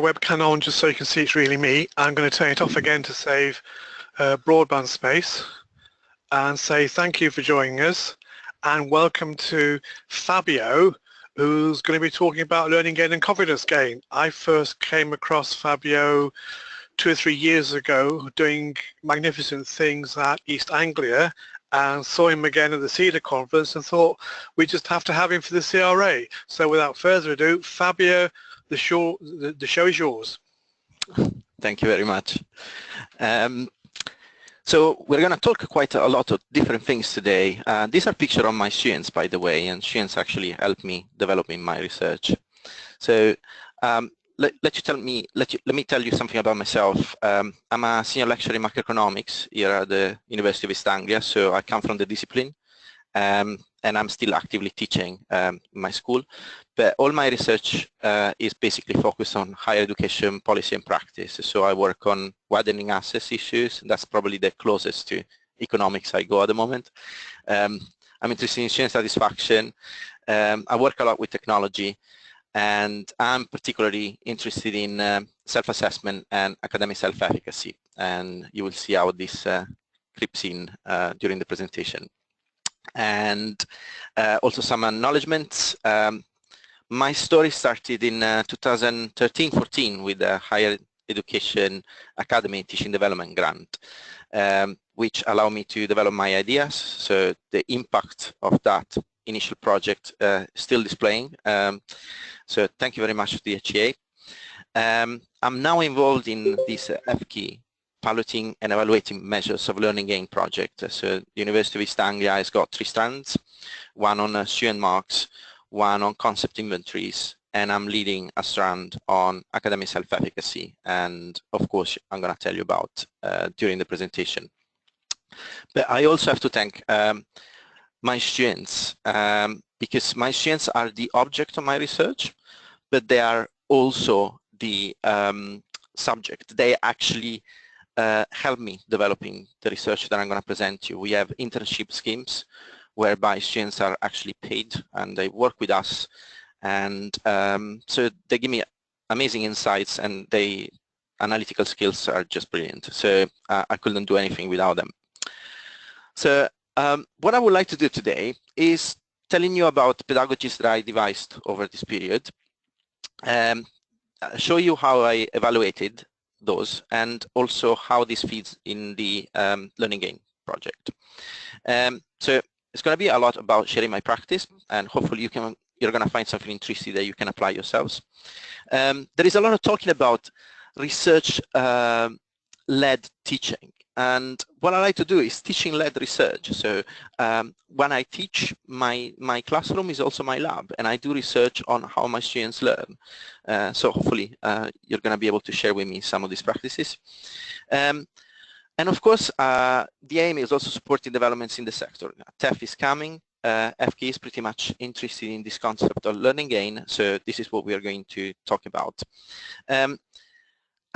webcam on just so you can see it's really me. I'm going to turn it off again to save broadband space and say thank you for joining us and welcome to Fabio, who's going to be talking about learning gain and confidence gain. I first came across Fabio 2 or 3 years ago doing magnificent things at East Anglia and saw him again at the CEDAR conference and thought we just have to have him for the CRA. So without further ado, Fabio, the show is yours. Thank you very much. So we're going to talk quite a lot of different things today. These are pictures of my students, by the way, and students actually helped me developing my research. So let me tell you something about myself. I'm a senior lecturer in macroeconomics here at the University of East Anglia, so I come from the discipline, and I'm still actively teaching in my school. But all my research is basically focused on higher education policy and practice. So I work on widening access issues. That's probably the closest to economics I go at the moment. I'm interested in student satisfaction. I work a lot with technology. And I'm particularly interested in self-assessment and academic self-efficacy. And you will see how this creeps in during the presentation. And also some acknowledgements. My story started in 2013-14 with a Higher Education Academy Teaching Development Grant, which allowed me to develop my ideas. So the impact of that initial project still displaying. So thank you very much to the HEA. I'm now involved in this FKey, piloting and evaluating measures of learning gain project. So the University of East Anglia has got 3 strands, one on student marks, one on concept inventories, and I'm leading a strand on academic self-efficacy. And of course, I'm going to tell you about during the presentation. But I also have to thank my students, because my students are the object of my research, but they are also the subject. They actually help me developing the research that I'm going to present to you. We have internship schemes whereby students are actually paid and they work with us, and so they give me amazing insights, and they analytical skills are just brilliant. So I couldn't do anything without them. So what I would like to do today is telling you about pedagogies that I devised over this period, show you how I evaluated those, and also how this feeds in the learning gain project. So it's going to be a lot about sharing my practice, and hopefully you're going to find something interesting that you can apply yourselves. There is a lot of talking about research-led teaching. And what I like to do is teaching-led research. So when I teach, my classroom is also my lab, and I do research on how my students learn. So hopefully you're going to be able to share with me some of these practices. And of course, the aim is also supporting developments in the sector. TEF is coming. FK is pretty much interested in this concept of learning gain. So this is what we are going to talk about.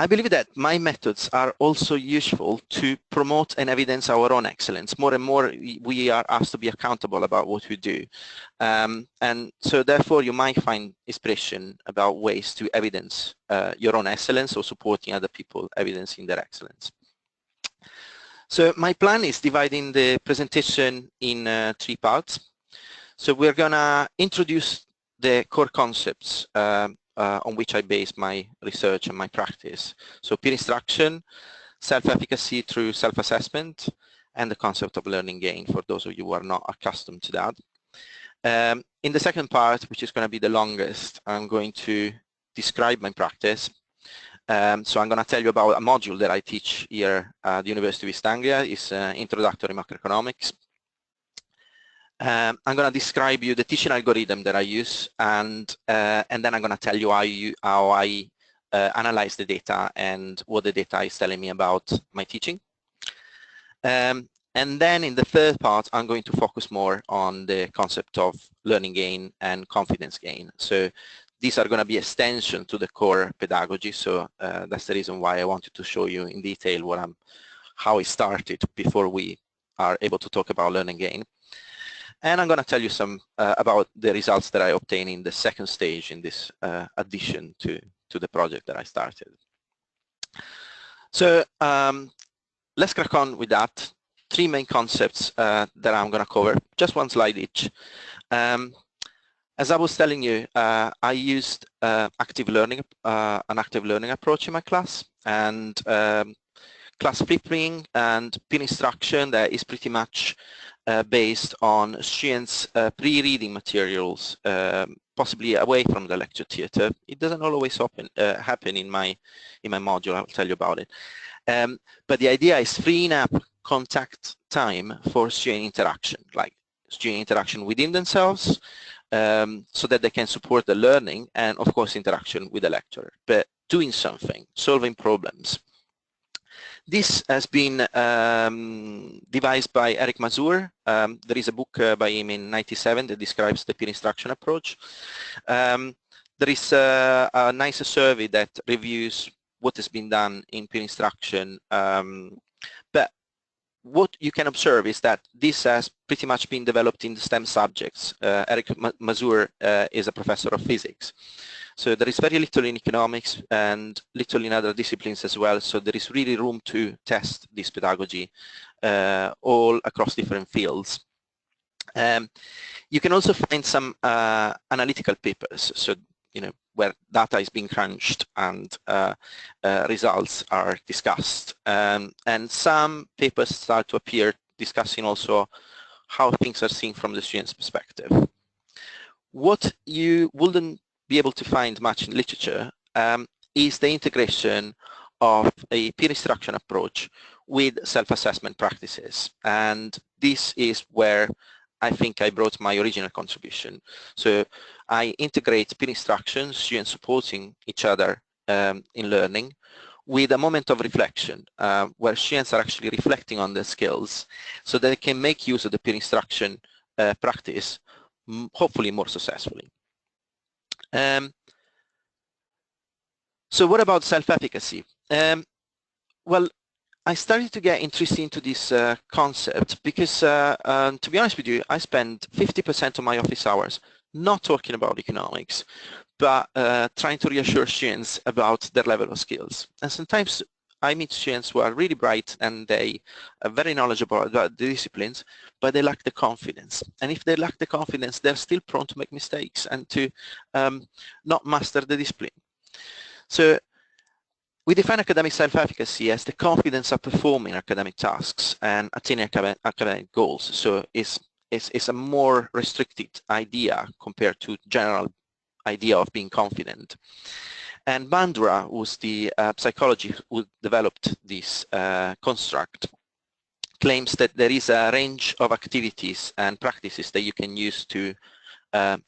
I believe that my methods are also useful to promote and evidence our own excellence. More and more, we are asked to be accountable about what we do. And so therefore, you might find inspiration about ways to evidence your own excellence or supporting other people evidencing their excellence. So my plan is dividing the presentation in 3 parts. So we're going to introduce the core concepts on which I base my research and my practice. So peer instruction, self-efficacy through self-assessment, and the concept of learning gain for those of you who are not accustomed to that. In the second part, which is going to be the longest, I'm going to describe my practice. So I'm going to tell you about a module that I teach here at the University of East Anglia. It's Introductory Macroeconomics. I'm going to describe you the teaching algorithm that I use, and then I'm going to tell you how I analyze the data and what the data is telling me about my teaching. And then in the third part, I'm going to focus more on the concept of learning gain and confidence gain. So these are going to be extension to the core pedagogy. So that's the reason why I wanted to show you in detail how it started before we are able to talk about learning gain. And I'm going to tell you some about the results that I obtained in the second stage in this addition to to the project that I started. So let's crack on with that. Three main concepts that I'm going to cover, just one slide each. As I was telling you, I used an active learning approach in my class, and class flipping and peer instruction that is pretty much based on students pre-reading materials, possibly away from the lecture theatre. It doesn't always happen in my module. I'll tell you about it. But the idea is freeing up contact time for student interaction, like student interaction within themselves, so that they can support the learning, and of course interaction with the lecturer, but doing something, solving problems. This has been devised by Eric Mazur. There is a book by him in '97 that describes the peer instruction approach. There is a nice survey that reviews what has been done in peer instruction, but what you can observe is that this has pretty much been developed in the STEM subjects. Eric Mazur is a professor of physics. So there is very little in economics and little in other disciplines as well. So there is really room to test this pedagogy all across different fields. You can also find some analytical papers. So, you know, where data is being crunched and results are discussed. And some papers start to appear discussing also how things are seen from the student's perspective. What you wouldn't be able to find much in literature is the integration of a peer instruction approach with self-assessment practices. And this is where I think I brought my original contribution. So I integrate peer instruction, students supporting each other in learning, with a moment of reflection where students are actually reflecting on their skills so that they can make use of the peer instruction practice, hopefully more successfully. So what about self-efficacy? Well, I started to get interested into this concept because, to be honest with you, I spend 50% of my office hours not talking about economics, but trying to reassure students about their level of skills. And sometimes I meet students who are really bright and they are very knowledgeable about the disciplines, but they lack the confidence. And if they lack the confidence, they're still prone to make mistakes and to not master the discipline. So we define academic self-efficacy as the confidence of performing academic tasks and attaining academic goals. So it's a more restricted idea compared to general idea of being confident. And Bandura was the psychologist who developed this construct, claims that there is a range of activities and practices that you can use to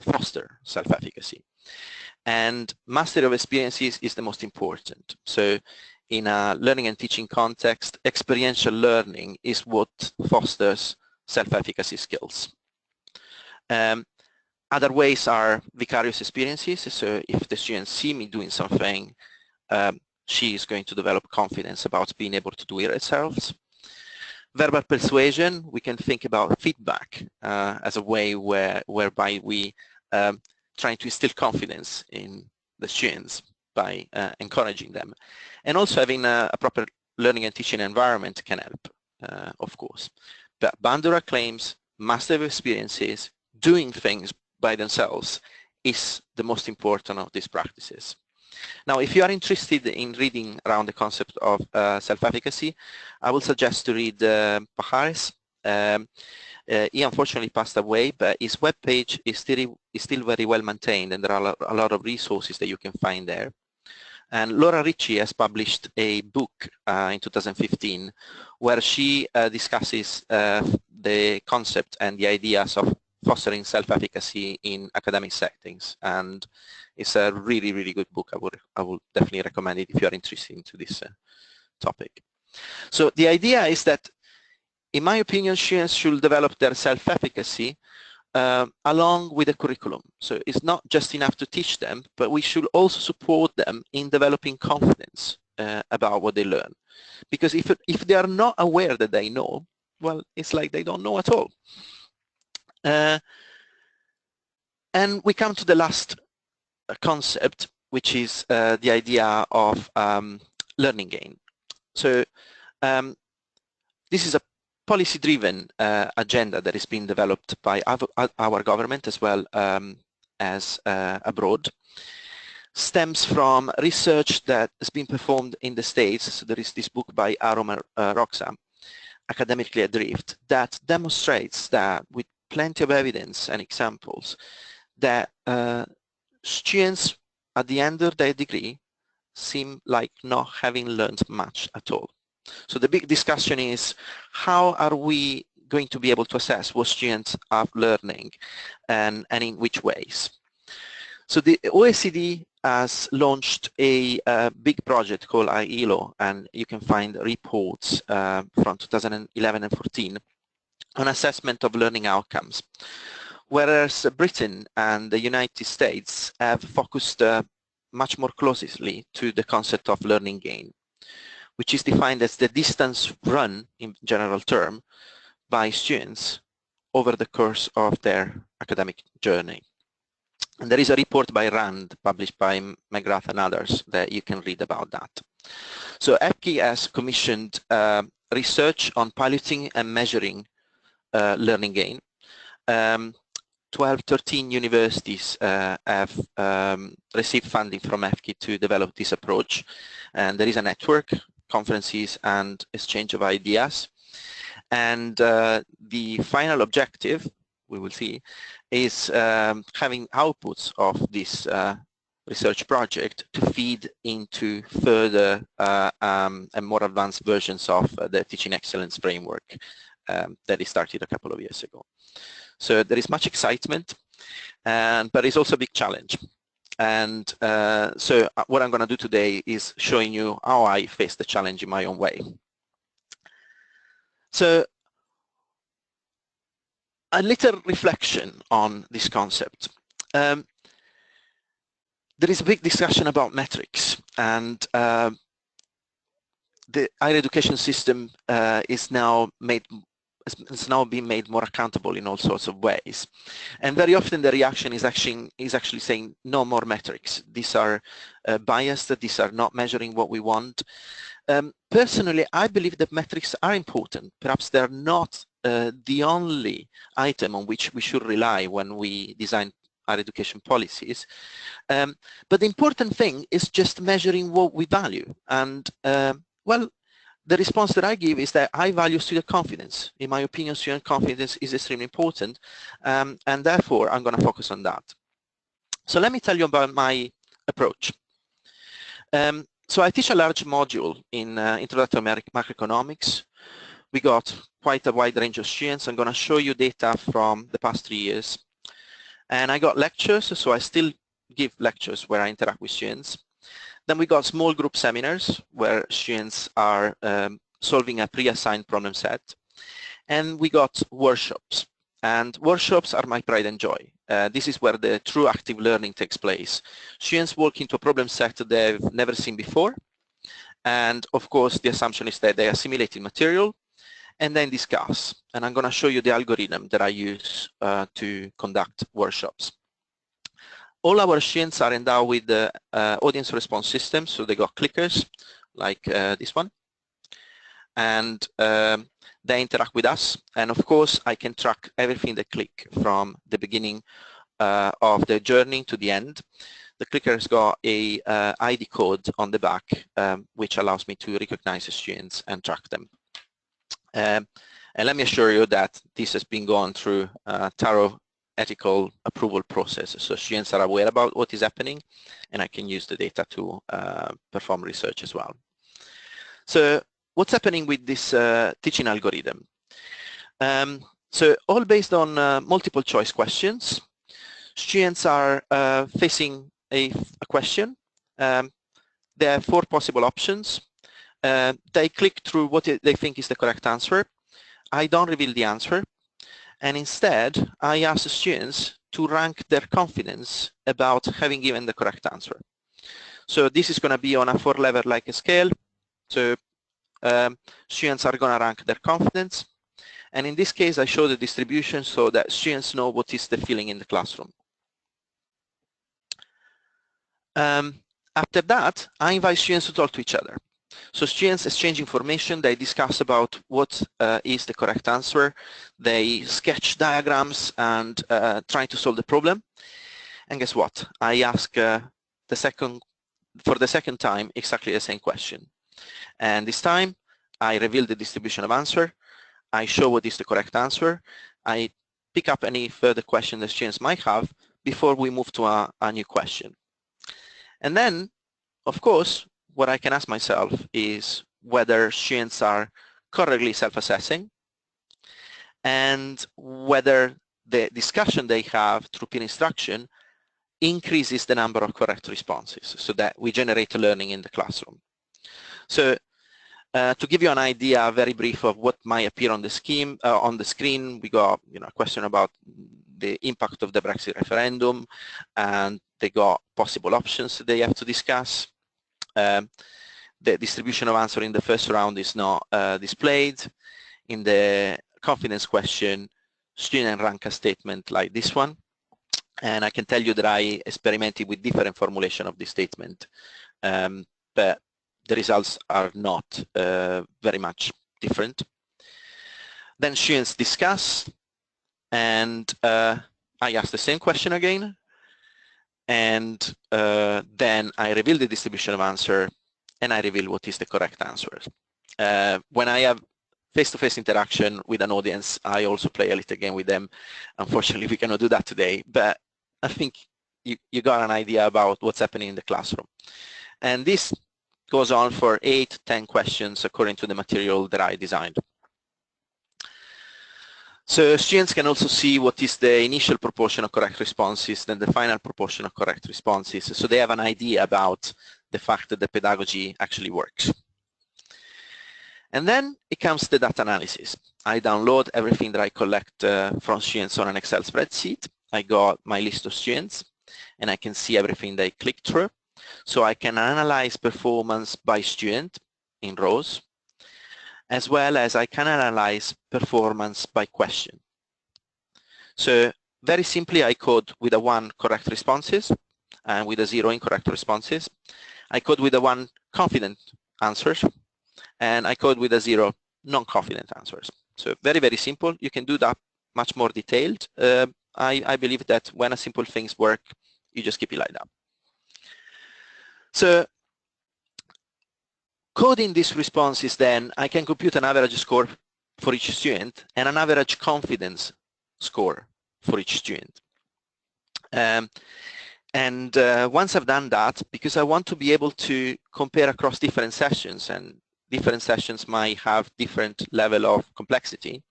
foster self-efficacy. And mastery of experiences is the most important. So in a learning and teaching context, experiential learning is what fosters self-efficacy skills. Other ways are vicarious experiences. So if the students see me doing something, she is going to develop confidence about being able to do it herself. Verbal persuasion, we can think about feedback as a way whereby we trying to instill confidence in the students by encouraging them. And also having a proper learning and teaching environment can help, of course. But Bandura claims mastery of experiences, doing things by themselves, is the most important of these practices. Now, if you are interested in reading around the concept of self-efficacy, I will suggest to read Pajares. He unfortunately passed away, but his webpage is still very well maintained, and there are a lot of resources that you can find there. And Laura Ricci has published a book in 2015 where she discusses the concept and the ideas of fostering self-efficacy in academic settings, and it's a really, really good book. I would definitely recommend it if you are interested into this topic. So the idea is that, in my opinion, students should develop their self-efficacy along with the curriculum. So it's not just enough to teach them, but we should also support them in developing confidence about what they learn. Because if they are not aware that they know, well, it's like they don't know at all. And we come to the last concept, which is the idea of learning gain. So this is a policy-driven agenda that is being developed by our government as well as abroad. Stems from research that has been performed in the States. So there is this book by Aron Roxa, Academically Adrift, that demonstrates that with plenty of evidence and examples that students at the end of their degree seem like not having learned much at all. So the big discussion is, how are we going to be able to assess what students are learning and in which ways? So the OECD has launched a big project called IELO, and you can find reports from 2011 and 14 on assessment of learning outcomes, whereas Britain and the United States have focused much more closely to the concept of learning gain, which is defined as the distance run in general term by students over the course of their academic journey. And there is a report by Rand published by McGrath and others that you can read about that. So EPKI has commissioned research on piloting and measuring learning gain. 13 universities have received funding from EPKI to develop this approach, and there is a network, conferences and exchange of ideas, and the final objective, we will see, is having outputs of this research project to feed into further and more advanced versions of the teaching excellence framework that is started a couple of years ago. So there is much excitement, but it's also a big challenge. And so what I'm going to do today is showing you how I face the challenge in my own way. So a little reflection on this concept. There is a big discussion about metrics, and the higher education system is now being made more accountable in all sorts of ways. And very often the reaction is actually saying no more metrics. These are biased, these are not measuring what we want. Personally, I believe that metrics are important. Perhaps they're not the only item on which we should rely when we design our education policies. But the important thing is just measuring what we value. And well, the response that I give is that I value student confidence. In my opinion, student confidence is extremely important, and therefore I'm going to focus on that. So let me tell you about my approach. So I teach a large module in Introductory Macroeconomics. We got quite a wide range of students. I'm going to show you data from the past 3 years. And I got lectures, so I still give lectures where I interact with students. Then we got small group seminars where students are solving a pre-assigned problem set. And we got workshops. And workshops are my pride and joy. This is where the true active learning takes place. Students walk into a problem set that they've never seen before. And of course, the assumption is that they assimilate material and then discuss. And I'm going to show you the algorithm that I use to conduct workshops. All our students are endowed with the audience response system, so they got clickers like this one, and they interact with us. And of course, I can track everything they click from the beginning of the journey to the end. The clicker's got a ID code on the back, which allows me to recognize the students and track them. And let me assure you that this has been gone through thorough ethical approval process, so students are aware about what is happening, and I can use the data to perform research as well. So what's happening with this teaching algorithm? So all based on multiple choice questions. Students are facing a question. There are 4 possible options. They click through what they think is the correct answer. I don't reveal the answer. And instead, I ask the students to rank their confidence about having given the correct answer. So this is going to be on a 4-level like a scale. So students are going to rank their confidence. And in this case, I show the distribution so that students know what is the feeling in the classroom. After that, I invite students to talk to each other. So students exchange information, they discuss about what is the correct answer, they sketch diagrams and try to solve the problem. And guess what? I ask for the second time exactly the same question. And this time I reveal the distribution of answer, I show what is the correct answer, I pick up any further question the students might have before we move to a new question. And then, of course, what I can ask myself is whether students are correctly self-assessing and whether the discussion they have through peer instruction increases the number of correct responses so that we generate learning in the classroom. So to give you an idea, very brief of what might appear on the screen, we got a question about the impact of the Brexit referendum, and they got possible options they have to discuss. The distribution of answer in the first round is not displayed. In the confidence question, student rank a statement like this one. And I can tell you that I experimented with different formulation of this statement, but the results are not very much different. Then students discuss, and I ask the same question again, and then I reveal the distribution of answer, and I reveal what is the correct answer. When I have face-to-face interaction with an audience, I also play a little game with them. Unfortunately, we cannot do that today, but I think you got an idea about what's happening in the classroom. And this goes on for 8-10 questions according to the material that I designed. So students can also see what is the initial proportion of correct responses, then the final proportion of correct responses, so they have an idea about the fact that the pedagogy actually works. And then it comes to the data analysis. I download everything that I collect from students on an Excel spreadsheet. I got my list of students, and I can see everything they click through. So I can analyze performance by student in rows, as well as I can analyze performance by question. So very simply, I code with a 1 correct responses and with a 0 incorrect responses. I code with a 1 confident answers, and I code with a 0 non-confident answers. So very, very simple. You can do that much more detailed. I believe that when a simple things work, you just keep it like that. So coding these responses, then I can compute an average score for each student and an average confidence score for each student. Once I've done that, because I want to be able to compare across different sessions, and different sessions might have different level of complexity,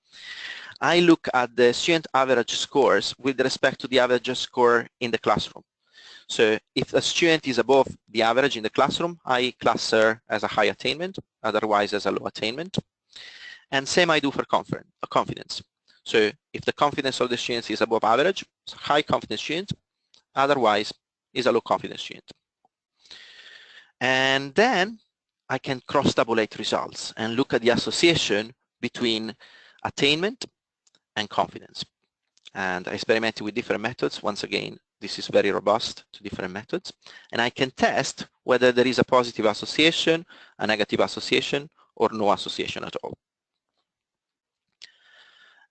I look at the student average scores with respect to the average score in the classroom. So if a student is above the average in the classroom, I class her as a high attainment, otherwise as a low attainment. And same I do for confidence. So if the confidence of the student is above average, it's a high confidence student, otherwise is a low confidence student. And then I can cross-tabulate results and look at the association between attainment and confidence. And I experimented with different methods. Once again, this is very robust to different methods. And I can test whether there is a positive association, a negative association, or no association at all.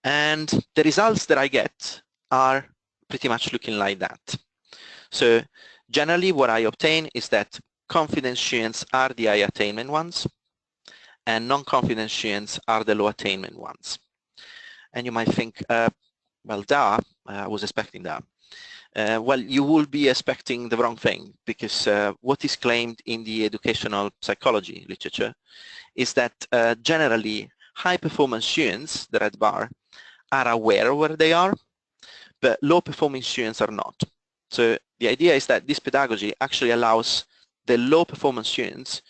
And the results that I get are pretty much looking like that. So generally what I obtain is that confidence students are the high attainment ones, and non-confidence students are the low attainment ones. And you might think, well, I was expecting that. Well, you will be expecting the wrong thing, because what is claimed in the educational psychology literature is that generally high-performance students, the red bar, are aware of where they are, but low-performing students are not. So the idea is that this pedagogy actually allows the low-performance students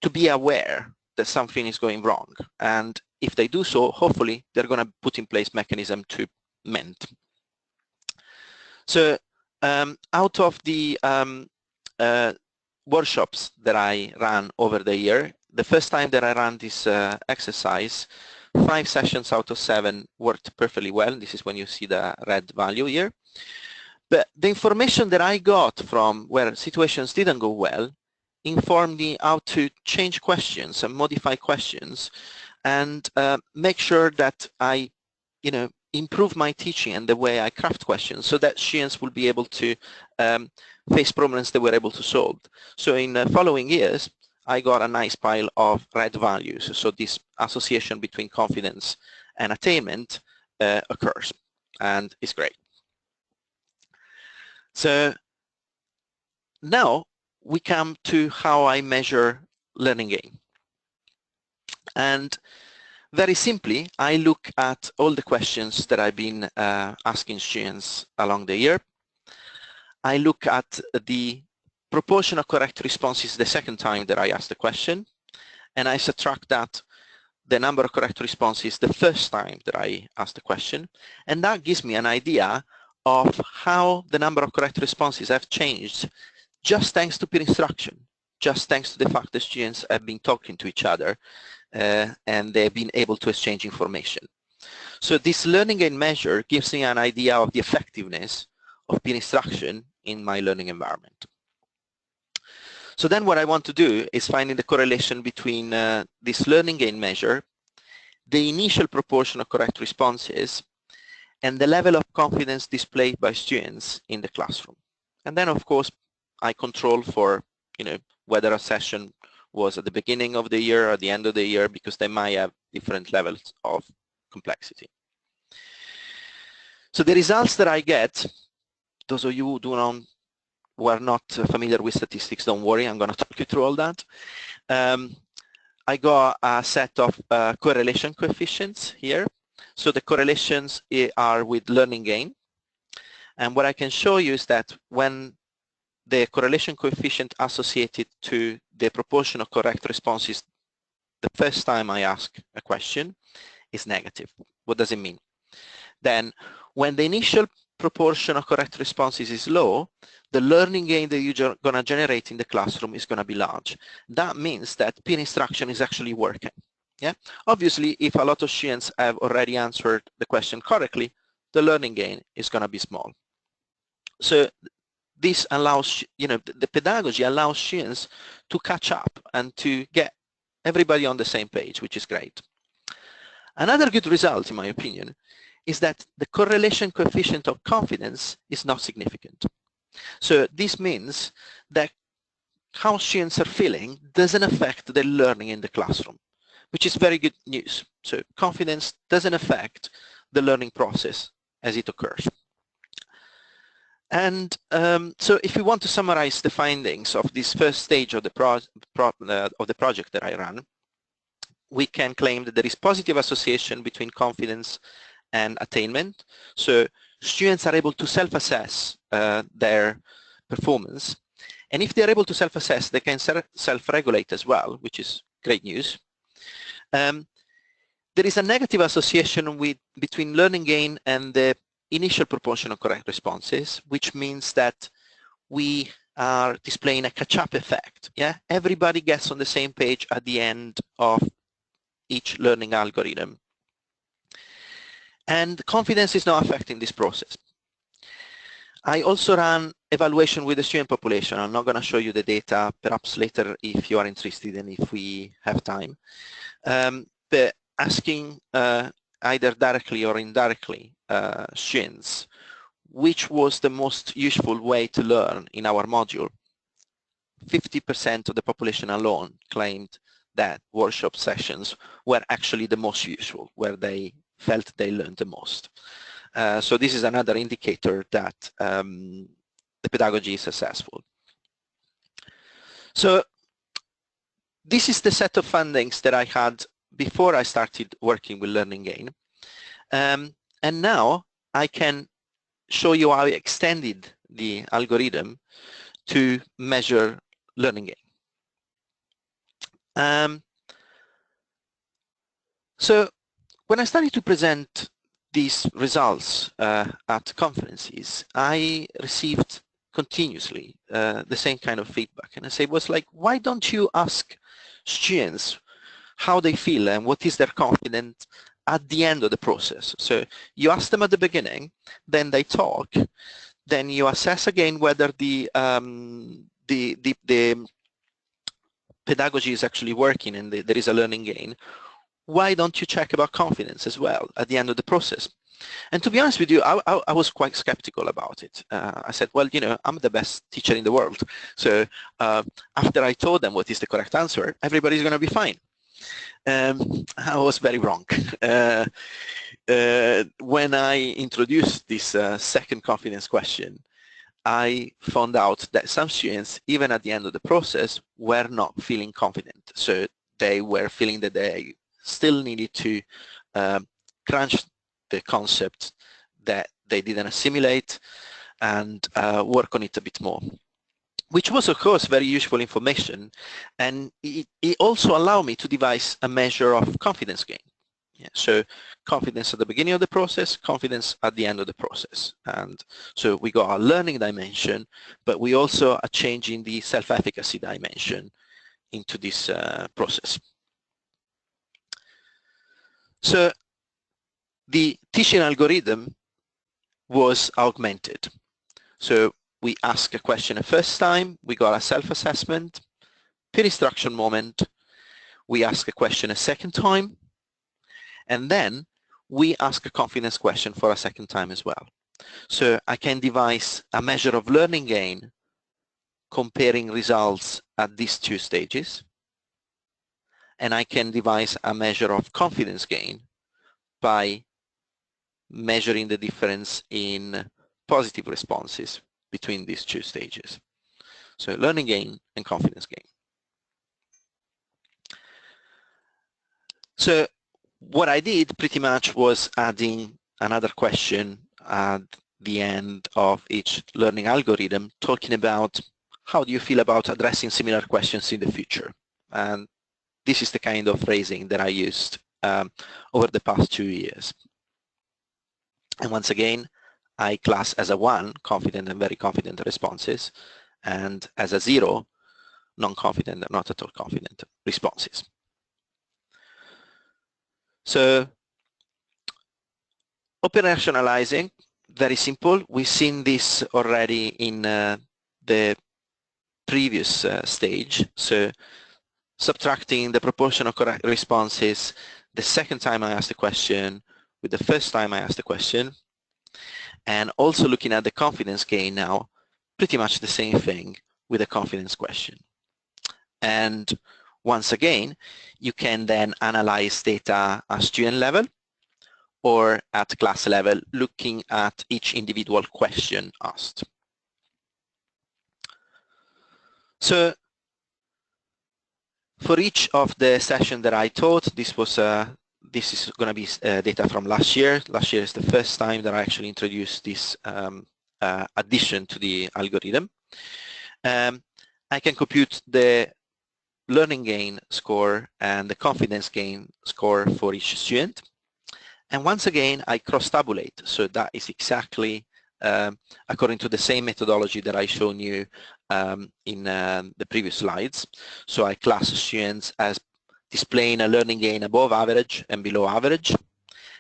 to be aware that something is going wrong, and if they do so, hopefully they're going to put in place mechanism to mend. So out of the workshops that I ran over the year, the first time that I ran this exercise, 5 sessions out of 7 worked perfectly well. This is when you see the red value here. But the information that I got from where situations didn't go well informed me how to change questions and modify questions and make sure that I, improve my teaching and the way I craft questions so that students will be able to face problems they were able to solve. So in the following years, I got a nice pile of red values. So this association between confidence and attainment occurs, and it's great. So now we come to how I measure learning gain. And very simply, I look at all the questions that I've been asking students along the year. I look at the proportion of correct responses the second time that I ask the question, and I subtract that the number of correct responses the first time that I ask the question, and that gives me an idea of how the number of correct responses have changed just thanks to peer instruction, just thanks to the fact that students have been talking to each other and they've been able to exchange information. So this learning gain measure gives me an idea of the effectiveness of peer instruction in my learning environment. So then what I want to do is finding the correlation between this learning gain measure, the initial proportion of correct responses, and the level of confidence displayed by students in the classroom. And then of course I control for whether a session was at the beginning of the year or the end of the year, because they might have different levels of complexity. So the results that I get, those of you who are not familiar with statistics, don't worry, I'm going to talk you through all that. I got a set of correlation coefficients here. So the correlations are with learning gain. And what I can show you is that when the correlation coefficient associated to the proportion of correct responses the first time I ask a question is negative. What does it mean? Then when the initial proportion of correct responses is low, the learning gain that you're going to generate in the classroom is going to be large. That means that peer instruction is actually working. Yeah. Obviously, if a lot of students have already answered the question correctly, the learning gain is going to be small. So this allows, the pedagogy allows students to catch up and to get everybody on the same page, which is great. Another good result, in my opinion, is that the correlation coefficient of confidence is not significant. So this means that how students are feeling doesn't affect their learning in the classroom, which is very good news. So confidence doesn't affect the learning process as it occurs. And so if we want to summarize the findings of this first stage of the project that I ran, we can claim that there is positive association between confidence and attainment. So students are able to self-assess their performance. And if they're able to self-assess, they can self-regulate as well, which is great news. There is a negative association between learning gain and the initial proportion of correct responses, which means that we are displaying a catch-up effect. Yeah, everybody gets on the same page at the end of each learning algorithm. And confidence is not affecting this process. I also ran evaluation with the student population. I'm not going to show you the data, perhaps later if you are interested and if we have time. But asking either directly or indirectly students which was the most useful way to learn in our module, 50% of the population alone claimed that workshop sessions were actually the most useful, where they felt they learned the most. So this is another indicator that the pedagogy is successful. So this is the set of findings that I had before I started working with Learning Gain. And now I can show you how I extended the algorithm to measure learning gain. So when I started to present these results at conferences, I received continuously the same kind of feedback. And I say, was like, why don't you ask students how they feel and what is their confidence at the end of the process? So you ask them at the beginning, then they talk, then you assess again whether the pedagogy is actually working and there is a learning gain. Why don't you check about confidence as well at the end of the process? And to be honest with you, I was quite skeptical about it. I said, well, I'm the best teacher in the world. So after I told them what is the correct answer, everybody's going to be fine. I was very wrong. When I introduced this second confidence question, I found out that some students, even at the end of the process, were not feeling confident. So they were feeling that they still needed to crunch the concept that they didn't assimilate and work on it a bit more, which was of course very useful information, and it also allowed me to devise a measure of confidence gain. Yeah, so confidence at the beginning of the process, confidence at the end of the process. And so we got our learning dimension, but we also are changing the self-efficacy dimension into this process. So the teaching algorithm was augmented. So we asked a question the first time, we got a self-assessment, peer instruction moment, we ask a question a second time, and then we ask a confidence question for a second time as well. So I can devise a measure of learning gain comparing results at these two stages, and I can devise a measure of confidence gain by measuring the difference in positive responses between these two stages. So learning gain and confidence gain. So what I did pretty much was adding another question at the end of each learning algorithm, talking about how do you feel about addressing similar questions in the future. And this is the kind of phrasing that I used over the past 2 years. And once again, I class as a 1 confident and very confident responses, and as a 0 non-confident and not at all confident responses. So operationalizing, very simple. We've seen this already in the previous stage. So subtracting the proportion of correct responses the second time I asked the question with the first time I asked the question, and also looking at the confidence gain now, pretty much the same thing with a confidence question. And once again, you can then analyze data at student level or at class level, looking at each individual question asked. So for each of the sessions that I taught, this is going to be data from last year. Last year is the first time that I actually introduced this addition to the algorithm. I can compute the learning gain score and the confidence gain score for each student. And once again, I cross-tabulate. So that is exactly according to the same methodology that I shown you in the previous slides. So I class students as displaying a learning gain above average and below average,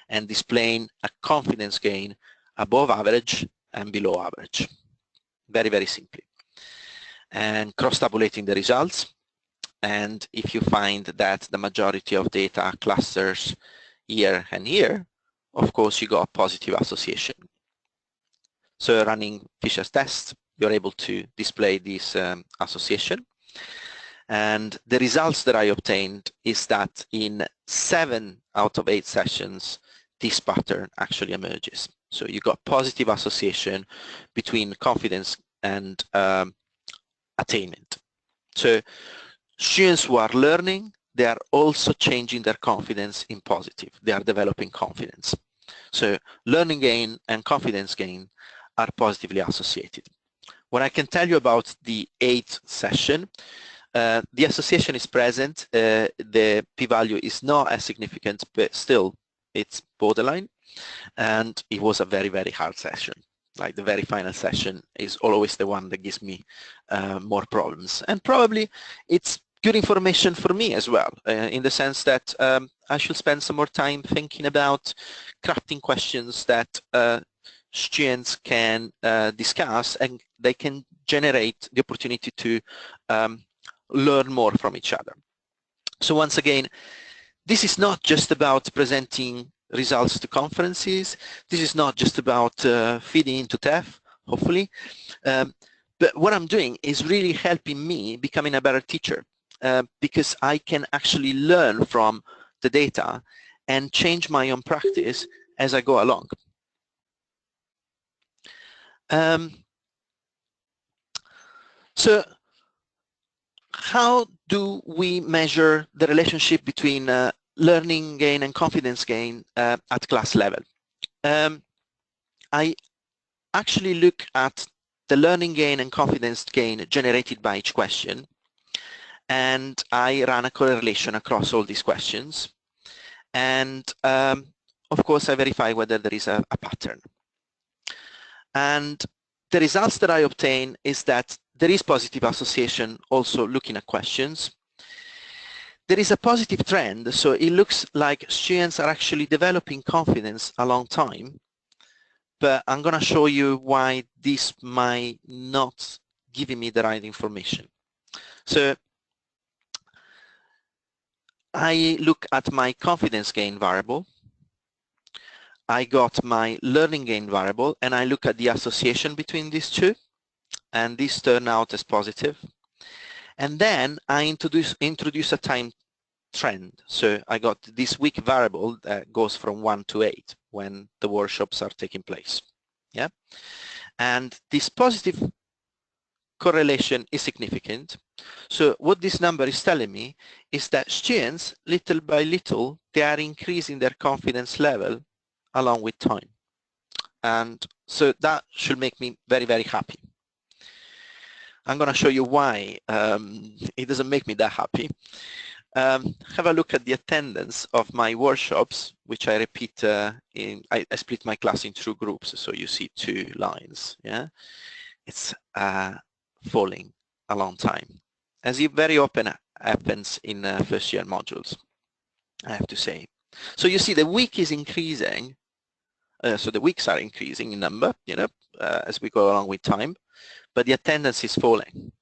and displaying a confidence gain above average and below average. Very, very simply. And cross-tabulating the results. And if you find that the majority of data clusters here and here, of course you got a positive association. So running Fisher's test, you're able to display this association. And the results that I obtained is that in 7 out of 8 sessions, this pattern actually emerges. So you got positive association between confidence and attainment. So students who are learning, they are also changing their confidence in positive. They are developing confidence. So learning gain and confidence gain are positively associated. What I can tell you about the 8th session, the association is present. The p-value is not as significant, but still it's borderline. And it was a very, very hard session. Like the very final session is always the one that gives me more problems. And probably it's good information for me as well, in the sense that I should spend some more time thinking about crafting questions that students can discuss, and they can generate the opportunity to learn more from each other. So once again, this is not just about presenting results to conferences. This is not just about feeding into TEF, hopefully. But what I'm doing is really helping me becoming a better teacher because I can actually learn from the data and change my own practice as I go along. So how do we measure the relationship between learning gain and confidence gain at class level? I actually look at the learning gain and confidence gain generated by each question, and I run a correlation across all these questions, and of course I verify whether there is a pattern. And the results that I obtain is that there is positive association also looking at questions. There is a positive trend, so it looks like students are actually developing confidence a long time, but I'm going to show you why this might not give me the right information. So I look at my confidence gain variable, I got my learning gain variable, and I look at the association between these two, and this turned out as positive. And then I introduce a time trend. So I got this week variable that goes from 1 to 8 when the workshops are taking place. Yeah, and this positive correlation is significant. So what this number is telling me is that students, little by little, they are increasing their confidence level along with time. And so that should make me very, very happy. I'm going to show you why it doesn't make me that happy. Have a look at the attendance of my workshops, which I repeat I split my class in 2 groups, so you see 2 lines. Yeah, it's falling a long time, as it very often happens in first year modules, I have to say. So you see the week is increasing, so the weeks are increasing in number, you know, as we go along with time, but the attendance is falling.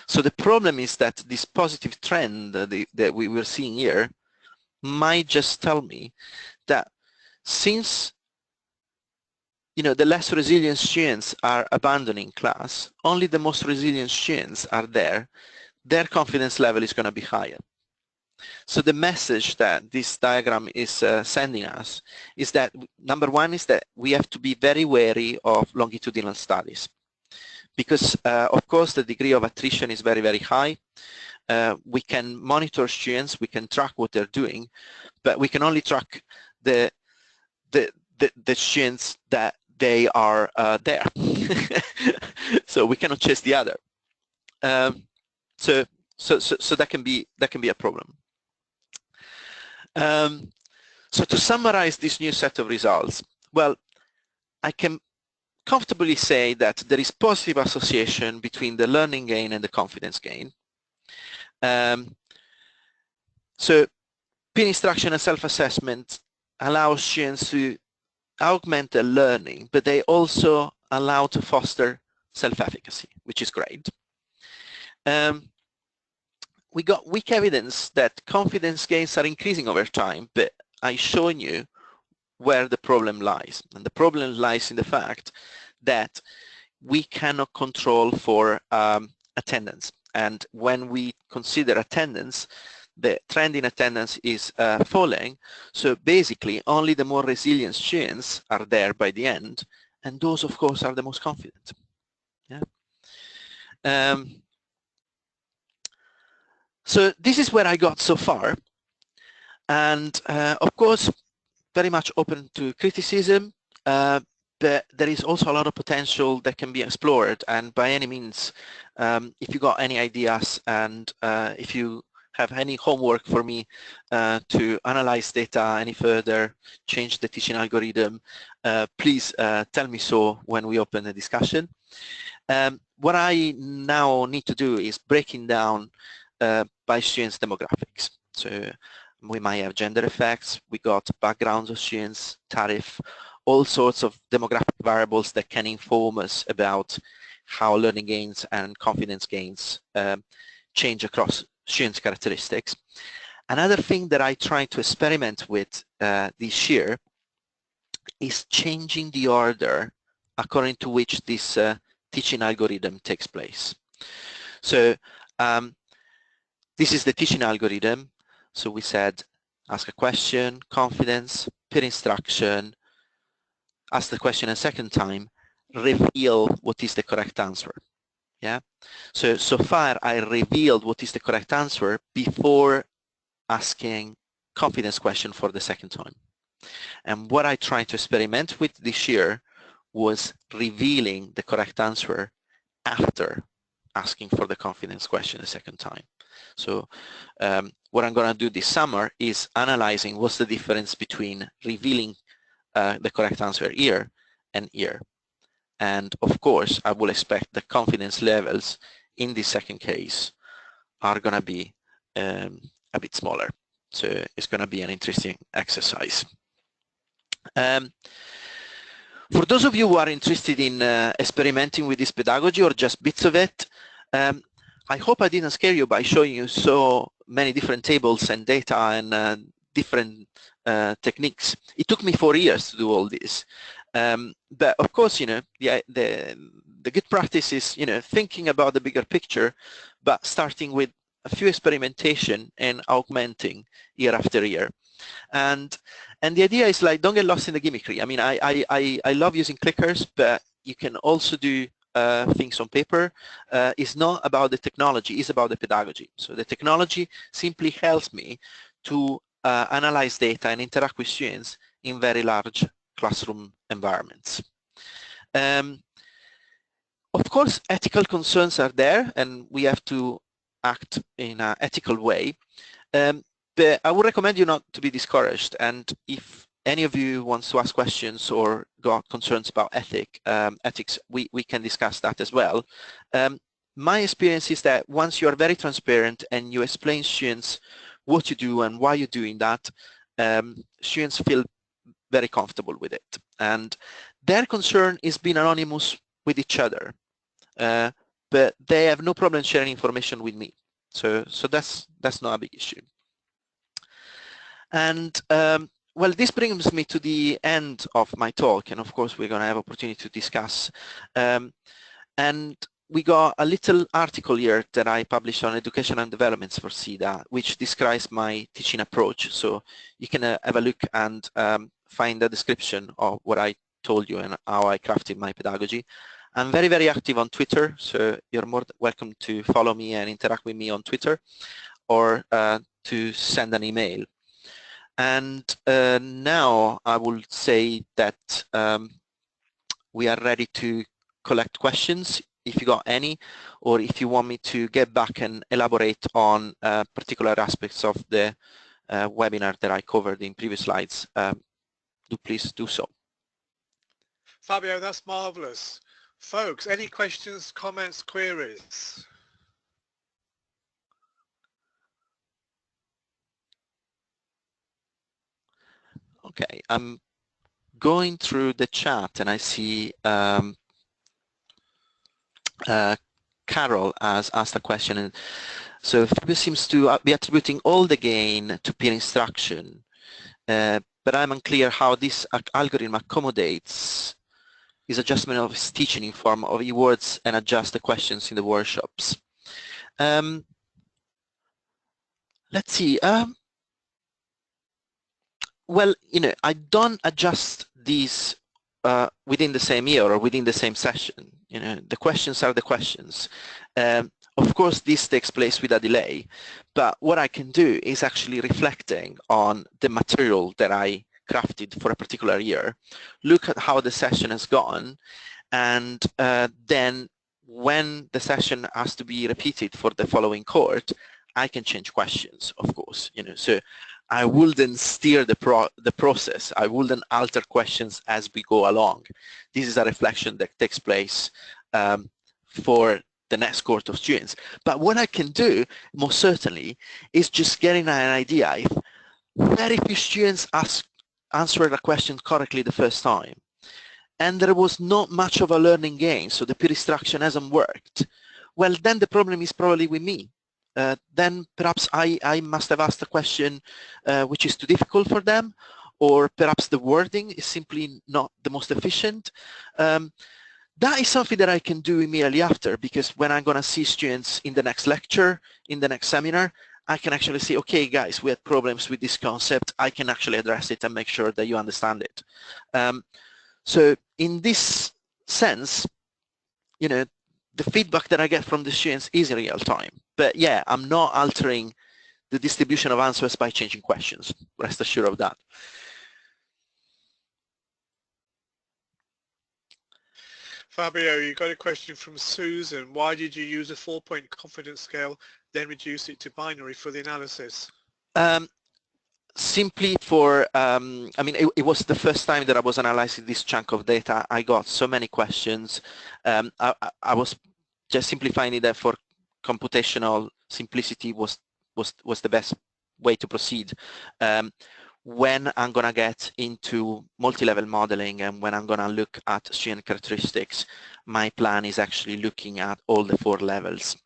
So the problem is that this positive trend that we were seeing here might just tell me that since, you know, the less resilient students are abandoning class, only the most resilient students are there, their confidence level is going to be higher. So the message that this diagram is sending us is that, number one, is that we have to be very wary of longitudinal studies. Because, of course, the degree of attrition is very, very high. We can monitor students, we can track what they're doing, but we can only track the students that they are there. So we cannot chase the other. So that can be a problem. So to summarize this new set of results, well, I can comfortably say that there is positive association between the learning gain and the confidence gain. So peer instruction and self-assessment allow students to augment their learning, but they also allow to foster self-efficacy, which is great. We got weak evidence that confidence gains are increasing over time, but I've shown you where the problem lies. And the problem lies in the fact that we cannot control for attendance. And when we consider attendance, the trend in attendance is falling. So basically, only the more resilient students are there by the end. And those, of course, are the most confident. Yeah. So this is where I got so far. And of course, very much open to criticism, but there is also a lot of potential that can be explored. And by any means, if you got any ideas and if you have any homework for me to analyze data any further, change the teaching algorithm, please tell me so when we open the discussion. What I now need to do is breaking down by students' demographics. So we might have gender effects, we got backgrounds of students, tariff, all sorts of demographic variables that can inform us about how learning gains and confidence gains change across students' characteristics. Another thing that I try to experiment with this year is changing the order according to which this teaching algorithm takes place. So this is the teaching algorithm. So we said ask a question, confidence, peer instruction, ask the question a second time, reveal what is the correct answer. Yeah. So far I revealed what is the correct answer before asking confidence question for the second time. And what I tried to experiment with this year was revealing the correct answer after asking for the confidence question a second time. So what I'm going to do this summer is analyzing what's the difference between revealing the correct answer here and here. And of course, I will expect the confidence levels in the second case are going to be a bit smaller. So it's going to be an interesting exercise. For those of you who are interested in experimenting with this pedagogy or just bits of it, I hope I didn't scare you by showing you so many different tables and data and different techniques. It took me 4 years to do all this. But of course, you know, the good practice is, you know, thinking about the bigger picture, but starting with a few experimentation and augmenting year after year. And the idea is like, don't get lost in the gimmickry. I mean, I love using clickers, but you can also do things on paper. It's not about the technology, it's about the pedagogy. So the technology simply helps me to analyze data and interact with students in very large classroom environments. Of course, ethical concerns are there, and we have to act in an ethical way. But I would recommend you not to be discouraged. And if any of you wants to ask questions or got concerns about ethics, we can discuss that as well. My experience is that once you are very transparent and you explain students what you do and why you're doing that, students feel very comfortable with it. And their concern is being anonymous with each other, but they have no problem sharing information with me. So that's not a big issue. And well, this brings me to the end of my talk, and of course we're going to have opportunity to discuss. And we got a little article here that I published on education and developments for CEDA, which describes my teaching approach. So you can have a look and find a description of what I told you and how I crafted my pedagogy. I'm very, very active on Twitter, so you're more welcome to follow me and interact with me on Twitter, or to send an email. And now I will say that we are ready to collect questions if you got any, or if you want me to get back and elaborate on particular aspects of the webinar that I covered in previous slides, please do so. Fabio, that's marvelous. Folks, any questions, comments, queries? Okay, I'm going through the chat and I see Carol has asked a question. And so Fabio seems to be attributing all the gain to peer instruction, but I'm unclear how this algorithm accommodates his adjustment of his teaching in form of e-words and adjust the questions in the workshops. Let's see. Well, you know, I don't adjust these within the same year or within the same session. You know, the questions are the questions. Of course, this takes place with a delay, but what I can do is actually reflecting on the material that I crafted for a particular year, look at how the session has gone, and then when the session has to be repeated for the following cohort, I can change questions, of course. You know, so I wouldn't steer the process. I wouldn't alter questions as we go along. This is a reflection that takes place for the next cohort of students. But what I can do, most certainly, is just getting an idea. If very few students ask answered a question correctly the first time, and there was not much of a learning gain, so the peer instruction hasn't worked, well, then the problem is probably with me. Then perhaps I must have asked a question which is too difficult for them, or perhaps the wording is simply not the most efficient. That is something that I can do immediately after, because when I'm going to see students in the next lecture, in the next seminar, I can actually say, okay, guys, we had problems with this concept. I can actually address it and make sure that you understand it. So in this sense, you know, the feedback that I get from the students is in real time. But yeah, I'm not altering the distribution of answers by changing questions. Rest assured of that. Fabio, you got a question from Susan. Why did you use a 4-point confidence scale, then reduce it to binary for the analysis? Simply for, I mean, it was the first time that I was analyzing this chunk of data. I got so many questions. I was just simplifying it that for computational simplicity was the best way to proceed. When I'm going to get into multi-level modeling and when I'm going to look at student characteristics, my plan is actually looking at all the 4 levels.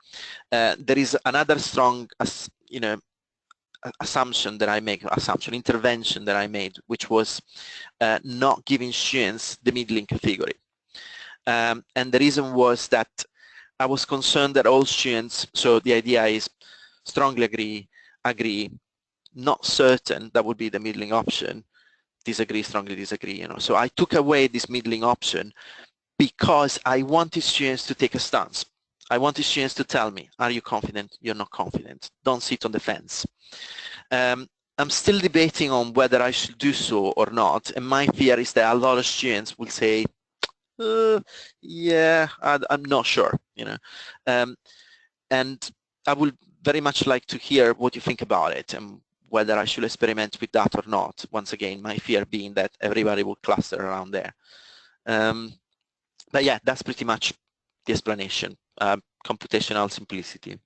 There is another strong, intervention that I made, which was not giving students the middling category. And the reason was that I was concerned that all students, so the idea is strongly agree, not certain, that would be the middling option, disagree, strongly disagree, So I took away this middling option because I wanted students to take a stance. I wanted students to tell me, are you confident? You're not confident. Don't sit on the fence. I'm still debating on whether I should do so or not, and my fear is that a lot of students will say, yeah, I'm not sure, and I would very much like to hear what you think about it and whether I should experiment with that or not. Once again, my fear being that everybody will cluster around there. But yeah, that's pretty much the explanation, computational simplicity.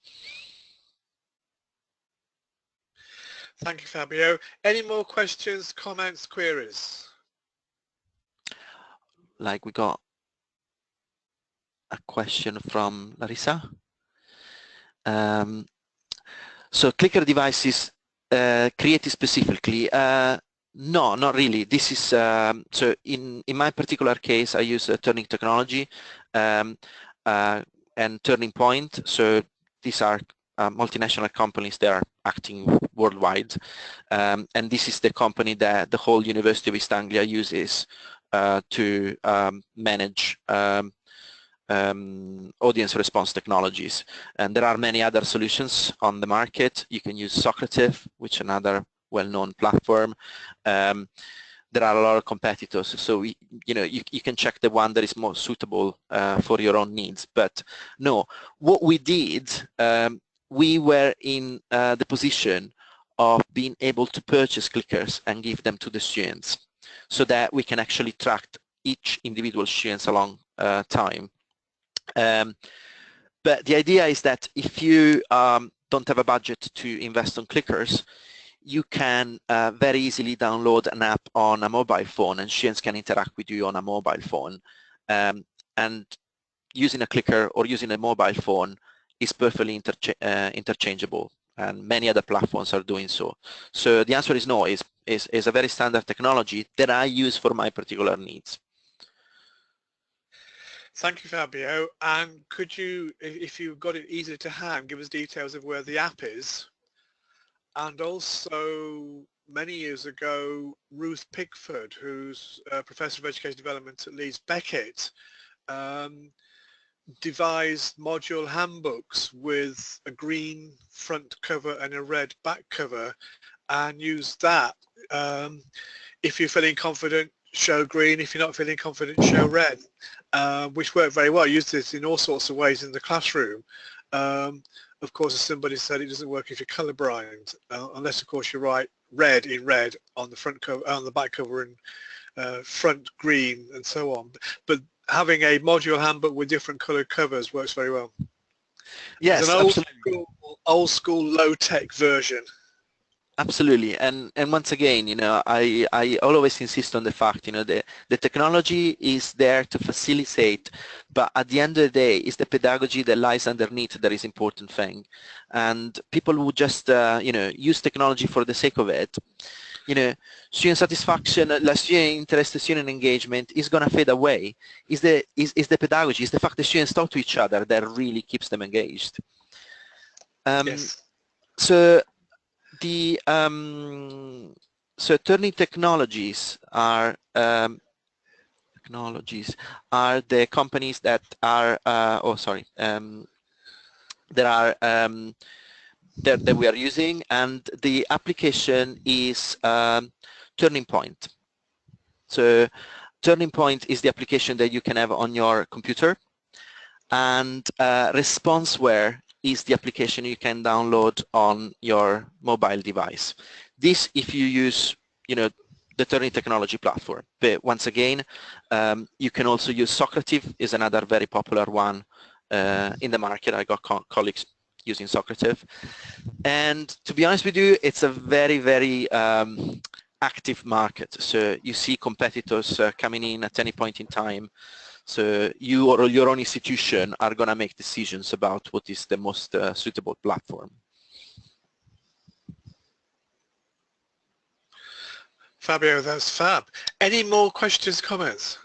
Thank you, Fabio. Any more questions, comments, queries? Like we got a question from Larissa. So clicker devices created specifically. No, not really. This is so in my particular case, I use turning technology and Turning Point. So these are multinational companies that are acting worldwide, and this is the company that the whole University of East Anglia uses to manage audience response technologies. And there are many other solutions on the market. You can use Socrative, which is another well-known platform. There are a lot of competitors, so you can check the one that is more suitable for your own needs. But no, what we did, we were in the position of being able to purchase clickers and give them to the students, so that we can actually track each individual students along time. But the idea is that if you don't have a budget to invest on clickers, you can very easily download an app on a mobile phone, and students can interact with you on a mobile phone. And using a clicker or using a mobile phone is perfectly interchangeable, and many other platforms are doing so. So the answer is no, is a very standard technology that I use for my particular needs. Thank you, Fabio. And could you, if you've got it easily to hand, give us details of where the app is? And also, many years ago, Ruth Pickford, who's a Professor of Education Development at Leeds Beckett, devised module handbooks with a green front cover and a red back cover, and used that. If you're feeling confident, show green. If you're not feeling confident, show red, which worked very well. I used this in all sorts of ways in the classroom. Of course, as somebody said, it doesn't work if you're colorblind, unless, of course, you write red in red on the front cover, on the back cover, and front green, and so on. But having a module handbook with different colored covers works very well. Yes, it's an old school low-tech version. Absolutely, and once again, you know, I always insist on the fact, you know, the technology is there to facilitate, but at the end of the day, it's the pedagogy that lies underneath that is important thing, and people who just you know, use technology for the sake of it, you know, student satisfaction, la student interest, student engagement is gonna fade away. Is the pedagogy, is the fact that students talk to each other that really keeps them engaged. Yes. So the so turning technologies are the companies that are that are that we are using, and the application is Turning Point. So Turning Point is the application that you can have on your computer, and Responseware is the application you can download on your mobile device. This if you use, you know, the Turning technology platform. But once again, you can also use Socrative, is another very popular one in the market. I got colleagues using Socrative. And to be honest with you, it's a very, very active market. So you see competitors coming in at any point in time. So you or your own institution are going to make decisions about what is the most suitable platform. Fabio, that's fab. Any more questions, comments?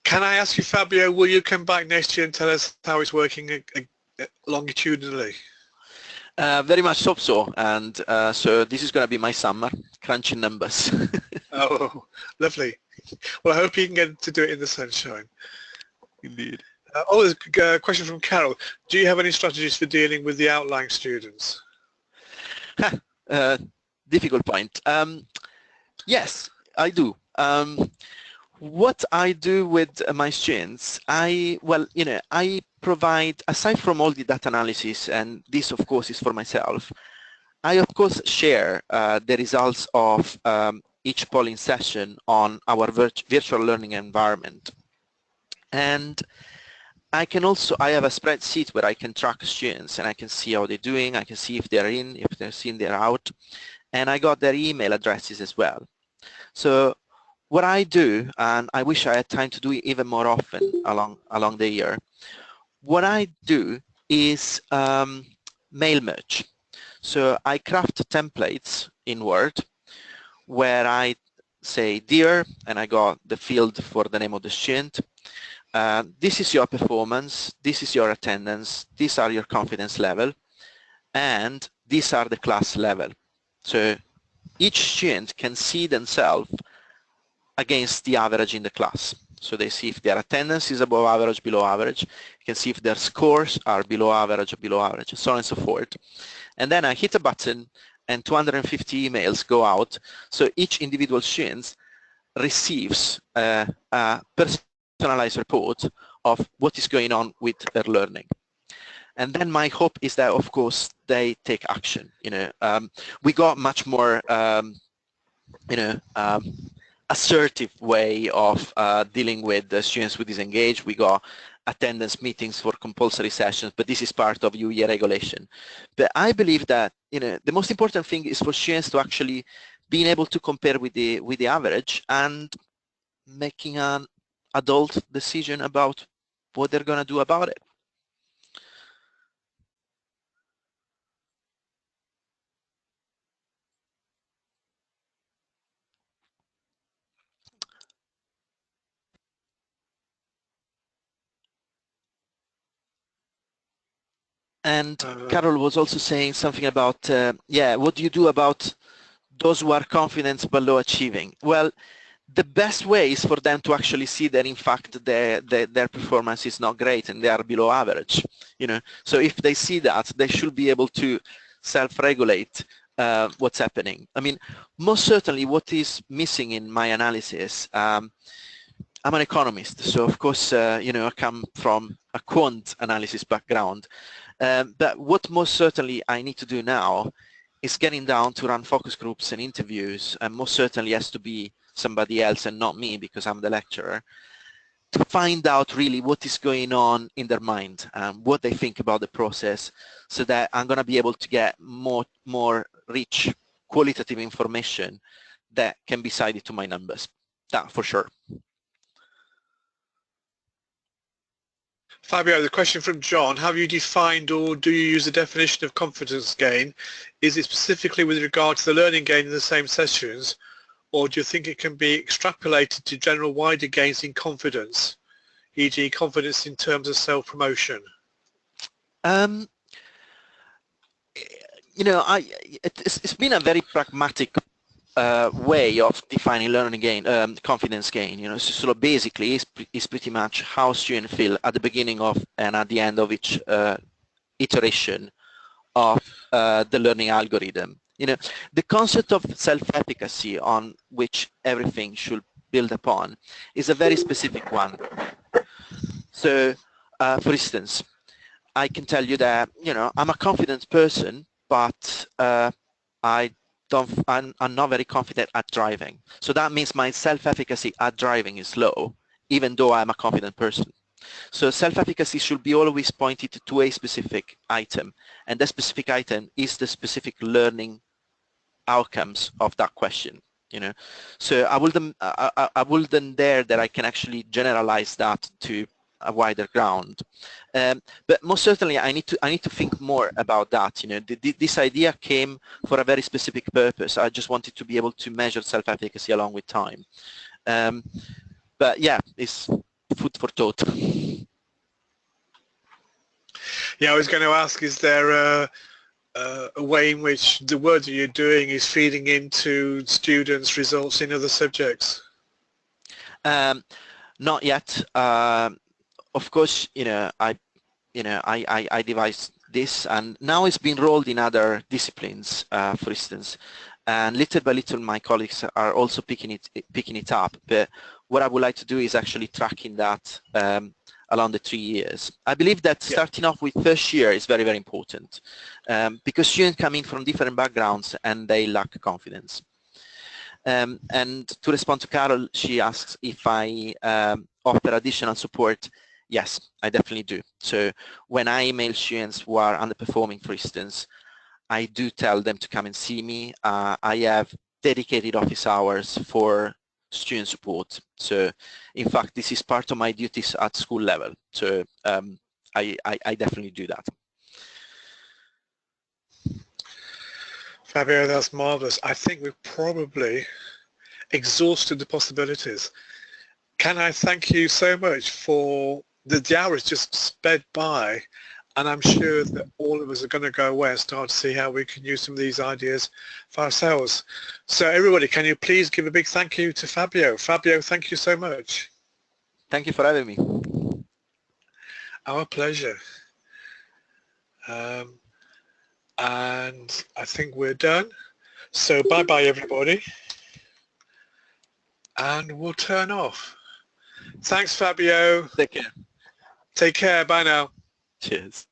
Can I ask you, Fabio, will you come back next year and tell us how it's working longitudinally? Very much hope so, and so this is going to be my summer, crunching numbers. Oh, lovely. Well, I hope you can get to do it in the sunshine. Indeed. There's a question from Carol. Do you have any strategies for dealing with the outlying students? Difficult point. Yes, I do. What I do with my students, I provide, aside from all the data analysis, and this of course is for myself, I of course share the results of each polling session on our virtual learning environment. And I have a spreadsheet where I can track students and I can see how they're doing, I can see if they're in, if they're in, they're out, and I got their email addresses as well. So what I do, and I wish I had time to do it even more often along the year, what I do is mail merge. So I craft templates in Word where I say dear, and I got the field for the name of the student. This is your performance, this is your attendance, these are your confidence level, and these are the class level. So each student can see themselves against the average in the class. So they see if their attendance is above average, below average. You can see if their scores are below average or below average, so on and so forth. And then I hit a button and 250 emails go out. So each individual student receives a personalized report of what is going on with their learning. And then my hope is that, of course, they take action. We got much more, assertive way of dealing with the students who disengage. We got attendance meetings for compulsory sessions, but this is part of UE regulation. But I believe that the most important thing is for students to actually being able to compare with the average and making an adult decision about what they're going to do about it. And Carol was also saying something about, what do you do about those who are confident but low achieving? Well, the best way is for them to actually see that in fact their performance is not great and they are below average. So if they see that, they should be able to self-regulate what's happening. I mean, most certainly what is missing in my analysis, I'm an economist, so of course, I come from a quant analysis background. But what most certainly I need to do now is getting down to run focus groups and interviews, and most certainly has to be somebody else and not me because I'm the lecturer, to find out really what is going on in their mind, what they think about the process, so that I'm going to be able to get more rich qualitative information that can be cited to my numbers. That for sure. Fabio, the question from John, have you defined or do you use the definition of confidence gain? Is it specifically with regard to the learning gain in the same sessions, or do you think it can be extrapolated to general wider gains in confidence, e.g. confidence in terms of self-promotion? You know, it's been a very pragmatic way of defining learning gain, confidence gain. You know, so basically it's pretty much how students feel at the beginning of and at the end of each iteration of the learning algorithm. You know, the concept of self-efficacy on which everything should build upon is a very specific one. So, for instance, I can tell you that, you know, I'm a confident person, but I'm not very confident at driving. So that means my self-efficacy at driving is low, even though I'm a confident person. So self-efficacy should be always pointed to a specific item, and that specific item is the specific learning outcomes of that question. You know, so I wouldn't dare that I can actually generalize that to a wider ground, but most certainly I need to think more about that. You know, this idea came for a very specific purpose. I just wanted to be able to measure self-efficacy along with time, but yeah, it's food for thought. Yeah, I was going to ask, is there a way in which the work that you're doing is feeding into students' results in other subjects? Not yet. Of course, you know, I devised this, and now it's been rolled in other disciplines, for instance, and little by little my colleagues are also picking it up. But what I would like to do is actually tracking that along the 3 years. I believe that starting off with first year is very, very important, because students come in from different backgrounds and they lack confidence. And to respond to Carol, she asks if I offer additional support. Yes, I definitely do. So when I email students who are underperforming, for instance, I do tell them to come and see me. I have dedicated office hours for student support. So in fact, this is part of my duties at school level. So I definitely do that. Fabio, that's marvelous. I think we've probably exhausted the possibilities. Can I thank you so much for the hours just sped by, and I'm sure that all of us are going to go away and start to see how we can use some of these ideas for ourselves. So everybody, can you please give a big thank you to Fabio. Fabio, thank you so much. Thank you for having me. Our pleasure. And I think we're done. So bye-bye, everybody. And we'll turn off. Thanks, Fabio. Take care. Take care. Bye now. Cheers.